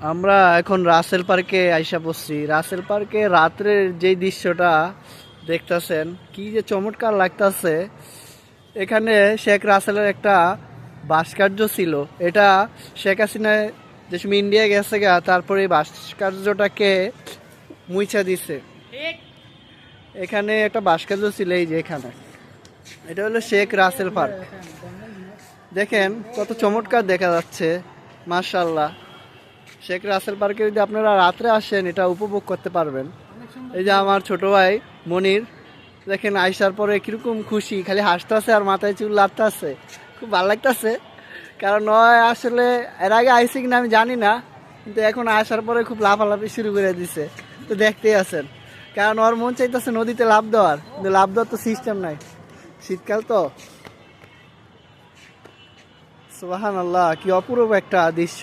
আমরা এখন রাসেল পার্কে আইসা পড়ছি। রাসেল পার্কে রাত্রের যে দৃশ্যটা দেখতেছেন কি যে চমৎকার লাগতাছে। এখানে শেখ রাসেলের একটা ভাস্কর্য ছিল। এটা শেখ হাসিনা যে সময় ইন্ডিয়া গেছে গা, তারপরে এই ভাস্কর্যটাকে মুইছা দিছে। এখানে একটা ভাস্কর্য ছিল, এই যে এখানে, এটা হলো শেখ রাসেল পার্ক। দেখেন কত চমৎকার দেখা যাচ্ছে, মাশাআল্লাহ। শেখ রাসেল পার্কে যদি আপনারা রাত্রে আসেন, এটা উপভোগ করতে পারবেন। এই যে আমার ছোট ভাই মনির, দেখেন আইসার পরে কিরকম খুশি, খালি হাসতেছে আর মাথায় চুল লাগতেছে, খুব ভালো লাগতেছে। কারণ নয় আসলে এর আগে আইসি কিনা আমি জানি না, কিন্তু এখন আসার পরে খুব লাফালাফি শুরু করে দিছে। তো দেখতেই আছেন, কারণ ওর মন চাইতেছে নদীতে লাফ দেওয়ার, কিন্তু লাফ দেওয়ার তো সিস্টেম নাই, শীতকাল তো। সুবহানাল্লাহ, কি অপূর্ব একটা দৃশ্য।